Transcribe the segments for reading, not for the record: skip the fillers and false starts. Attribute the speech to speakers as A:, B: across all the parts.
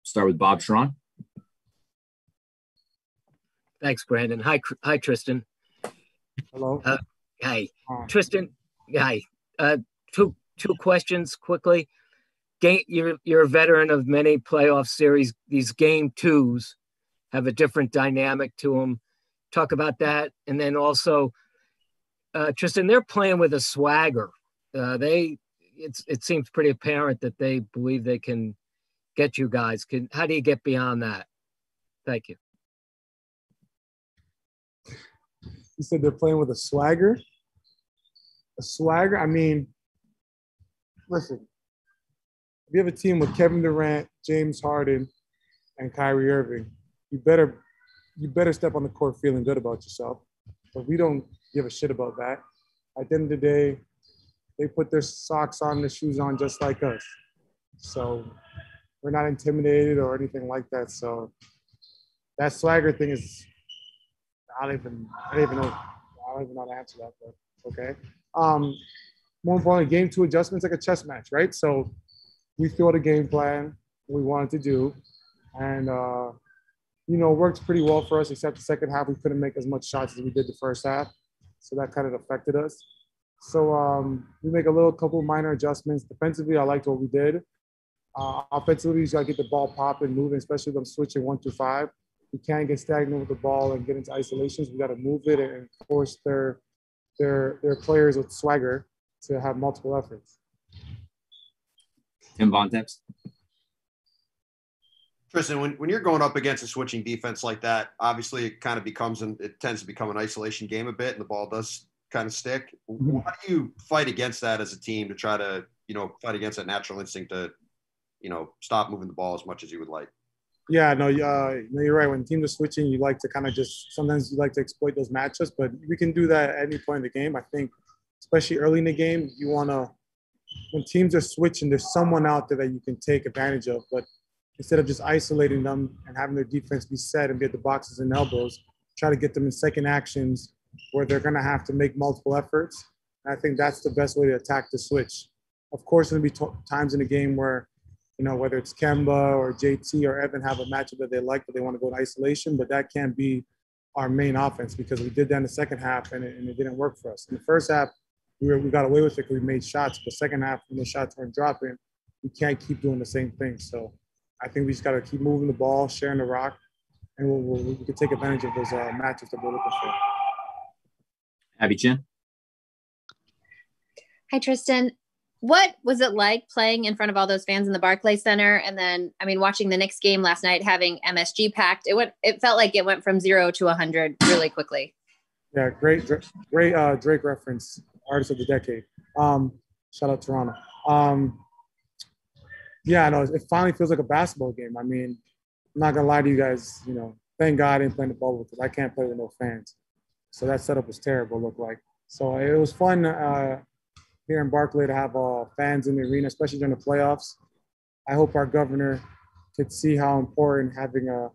A: Start with Bob Schron.
B: Thanks, Brandon. Hi, Tristan.
C: Hello.
B: Hi, Tristan. Hi. Two questions quickly. You're a veteran of many playoff series. These game twos have a different dynamic to them. Talk about that, and then also, Tristan, they're playing with a swagger. It seems pretty apparent that they believe they can get you guys. How do you get beyond that? Thank you.
C: You said they're playing with a swagger? A swagger? I mean, listen, if you have a team with Kevin Durant, James Harden, and Kyrie Irving, you better step on the court feeling good about yourself. But we don't give a shit about that. At the end of the day, they put their socks on, their shoes on just like us. So we're not intimidated or anything like that. So that swagger thing is, I don't even know how to answer that, but okay. More importantly, game two adjustments like a chess match, right? So we throw the game plan we wanted to do, and it worked pretty well for us. Except the second half, we couldn't make as much shots as we did the first half, so that kind of affected us. So we make a couple minor adjustments. Defensively, I liked what we did. Offensively, you got to get the ball popping, moving, especially them switching 1 through 5. We can't get stagnant with the ball and get into isolations. We got to move it and force their players with swagger to have multiple efforts.
A: Tim Bontemps.
D: Tristan, when you're going up against a switching defense like that, obviously it tends to become an isolation game a bit, and the ball does kind of stick.
C: Mm-hmm.
D: How do you fight against that as a team to try to, fight against that natural instinct to, stop moving the ball as much as you would like?
C: Yeah, no, you're right. When teams are switching, you like to kind of sometimes you like to exploit those matchups, but we can do that at any point in the game. I think, especially early in the game, when teams are switching, there's someone out there that you can take advantage of. But instead of just isolating them and having their defense be set and get the boxes and elbows, try to get them in second actions where they're going to have to make multiple efforts. And I think that's the best way to attack the switch. Of course, there'll be times in the game where, whether it's Kemba or JT or Evan have a matchup that they like, but they want to go in isolation, but that can't be our main offense because we did that in the second half and it didn't work for us. In the first half, we got away with it because we made shots, but second half, when the shots weren't dropping, we can't keep doing the same thing. So I think we just got to keep moving the ball, sharing the rock, and we can take advantage of those matches that we're looking for.
A: Abby Chin.
E: Hi, Tristan. What was it like playing in front of all those fans in the Barclays Center? And then, watching the Knicks game last night, having MSG packed, it felt like it went from 0 to 100 really quickly.
C: Yeah, great Drake reference, artist of the decade. Shout out Toronto. It finally feels like a basketball game. I'm not gonna lie to you guys. Thank God I didn't play in the bubble because I can't play with no fans. So that setup was terrible. Looked like. So it was fun here in Barclay to have fans in the arena, especially during the playoffs. I hope our governor could see how important having a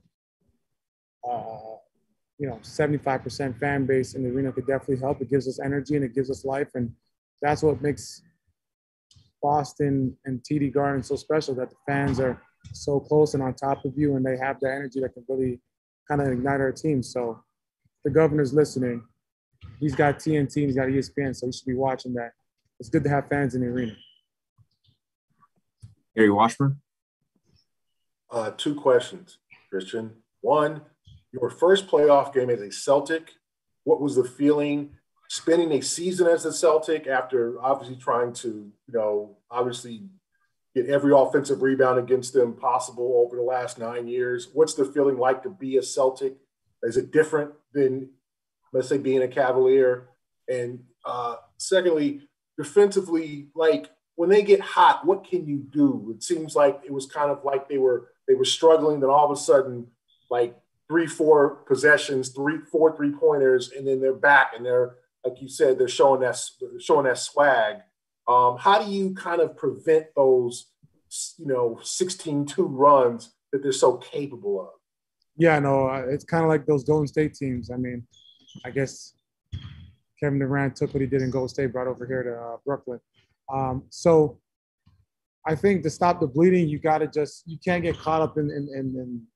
C: 75% fan base in the arena could definitely help. It gives us energy and it gives us life, and that's what makes Boston and TD Garden so special, that the fans are so close and on top of you, and they have the energy that can really kind of ignite our team. So the governor's listening. He's got TNT, he's got ESPN, so he should be watching that. It's good to have fans in the arena.
A: Gary Washburn.
F: 2 questions, Christian. One, your first playoff game as a Celtic, what was the feeling spending a season as a Celtic after obviously trying to, obviously get every offensive rebound against them possible over the last 9 years? What's the feeling like to be a Celtic? Is it different than, let's say, being a Cavalier? And secondly, defensively, like when they get hot, what can you do? It seems like it was kind of like they were struggling, then all of a sudden, like 3-4 possessions, 4 3-pointers, and then they're back and they're, like you said, they're showing that swag. How do you kind of prevent those, 16-2 runs that they're so capable of?
C: Yeah, no, it's kind of like those Golden State teams. I guess Kevin Durant took what he did in Golden State, brought over here to Brooklyn. So I think to stop the bleeding, you can't get caught up in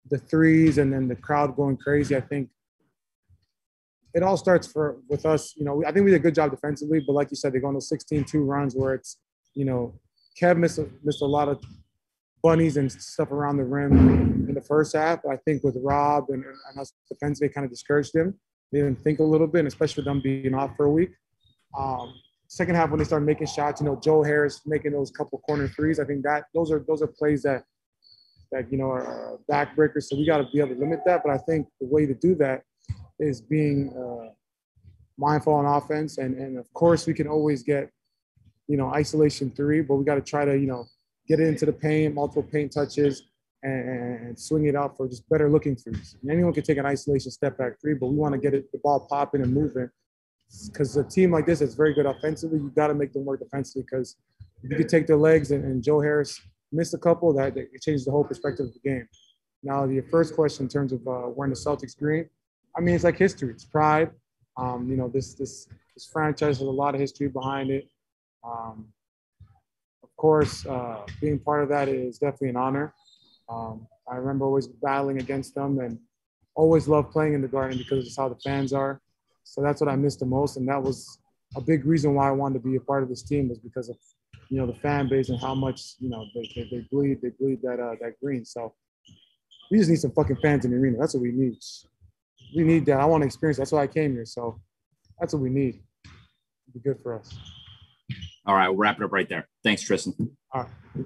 C: the threes and then the crowd going crazy. I think it all starts with us. I think we did a good job defensively, but like you said, they're going to 16-2 runs where it's, Kev missed a lot of bunnies and stuff around the rim in the first half. I think with Rob and us defensively, kind of discouraged him. They didn't think a little bit, and especially with them being off for a week. Second half, when they started making shots, Joe Harris making those couple corner threes. I think that those are plays that are backbreakers. So we got to be able to limit that. But I think the way to do that is being mindful on offense, and of course we can always get isolation three, but we got to try to get it into the paint, multiple paint touches, and swing it out for just better looking threes. And anyone can take an isolation step back three, but we want to get the ball popping and moving. Because a team like this is very good offensively, you got to make them work defensively. Because if you could take their legs and Joe Harris missed a couple, that it changes the whole perspective of the game. Now, your first question in terms of wearing the Celtics green, I mean, it's like history. It's pride. This franchise has a lot of history behind it. Of course, being part of that is definitely an honor. I remember always battling against them and always loved playing in the Garden because it's how the fans are. So that's what I missed the most, and that was a big reason why I wanted to be a part of this team, was because of the fan base and how much they bleed that green. So we just need some fucking fans in the arena. That's what we need. We need that. I want to experience. That's why I came here. So that's what we need. It'd be good for us.
A: All right, we'll wrap it up right there. Thanks, Tristan.
C: All right.